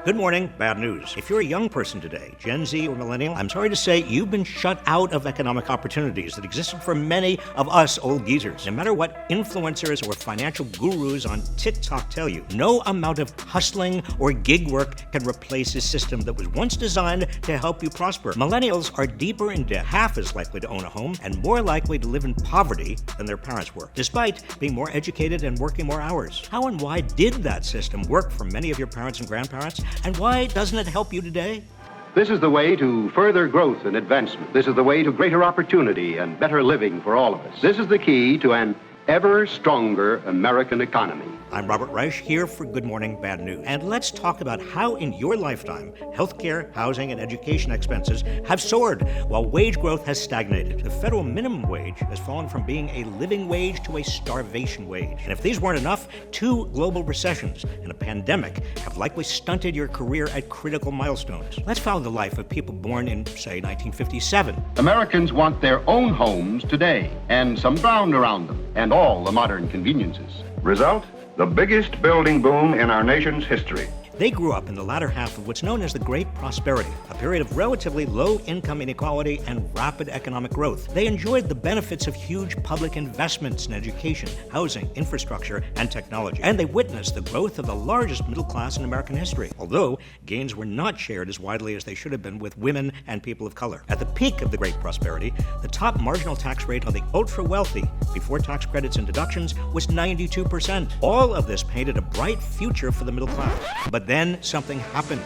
Good morning, bad news. If you're a young person today, Gen Z or Millennial, I'm sorry to say you've been shut out of economic opportunities that existed for many of us old geezers. No matter what influencers or financial gurus on TikTok tell you, no amount of hustling or gig work can replace a system that was once designed to help you prosper. Millennials are deeper in debt, half as likely to own a home, and more likely to live in poverty than their parents were, despite being more educated and working more hours. How and why did that system work for many of your parents and grandparents? And why doesn't it help you today? This is the way to further growth and advancement. This is the way to greater opportunity and better living for all of us. This is the key to an ever stronger American economy. I'm Robert Reich, here for Good Morning Bad News. And let's talk about how in your lifetime, healthcare, housing, and education expenses have soared while wage growth has stagnated. The federal minimum wage has fallen from being a living wage to a starvation wage. And if these weren't enough, 2 global recessions and a pandemic have likely stunted your career at critical milestones. Let's follow the life of people born in, say, 1957. Americans want their own homes today and some ground around them and all the modern conveniences. Result? The biggest building boom in our nation's history. They grew up in the latter half of what's known as the Great Prosperity, a period of relatively low income inequality and rapid economic growth. They enjoyed the benefits of huge public investments in education, housing, infrastructure, and technology. And they witnessed the growth of the largest middle class in American history, although gains were not shared as widely as they should have been with women and people of color. At the peak of the Great Prosperity, the top marginal tax rate on the ultra-wealthy, before tax credits and deductions, was 92%. All of this painted a bright future for the middle class. But then something happened.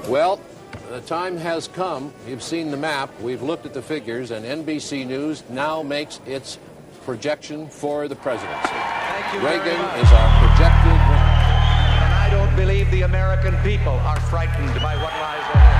Well, the time has come. You've seen the map. We've looked at the figures, and NBC News now makes its projection for the presidency. Reagan is our projected winner. And I don't believe the American people are frightened by what lies ahead.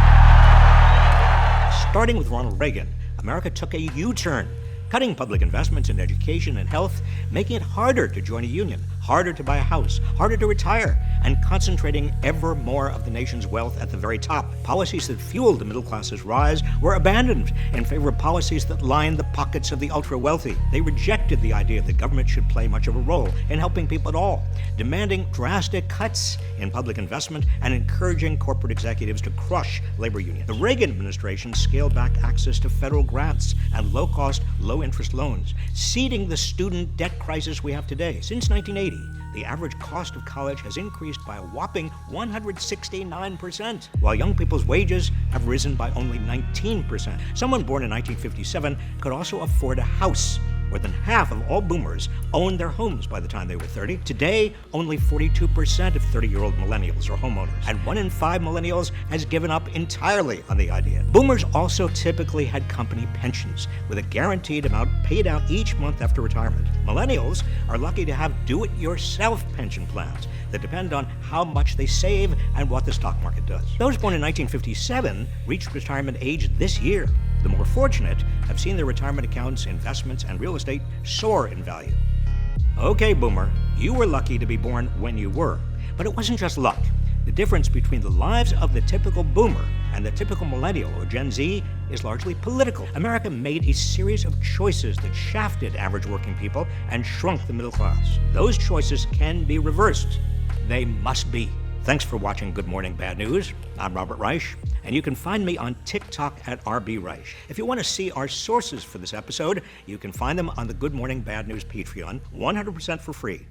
Starting with Ronald Reagan, America took a U-turn, cutting public investments in education and health, making it harder to join a union, harder to buy a house, harder to retire, and concentrating ever more of the nation's wealth at the very top. Policies that fueled the middle class's rise were abandoned in favor of policies that lined the pockets of the ultra-wealthy. They rejected the idea that government should play much of a role in helping people at all, demanding drastic cuts in public investment and encouraging corporate executives to crush labor unions. The Reagan administration scaled back access to federal grants and low-cost, low-interest loans, seeding the student debt crisis we have today. Since 1980, the average cost of college has increased by a whopping 169%, while young people's wages have risen by only 19%. Someone born in 1957 could also afford a house. More than half of all boomers owned their homes by the time they were 30. Today, only 42% of 30-year-old millennials are homeowners, and 1 in 5 millennials has given up entirely on the idea. Boomers also typically had company pensions, with a guaranteed amount paid out each month after retirement. Millennials are lucky to have do-it-yourself pension plans that depend on how much they save and what the stock market does. Those born in 1957 reached retirement age this year. The more fortunate have seen their retirement accounts, investments, and real estate soar in value. Okay, Boomer, you were lucky to be born when you were, but it wasn't just luck. The difference between the lives of the typical Boomer and the typical Millennial or Gen Z is largely political. America made a series of choices that shafted average working people and shrunk the middle class. Those choices can be reversed. They must be. Thanks for watching Good Morning Bad News. I'm Robert Reich, and you can find me on TikTok at RBReich. If you want to see our sources for this episode, you can find them on the Good Morning Bad News Patreon, 100% for free.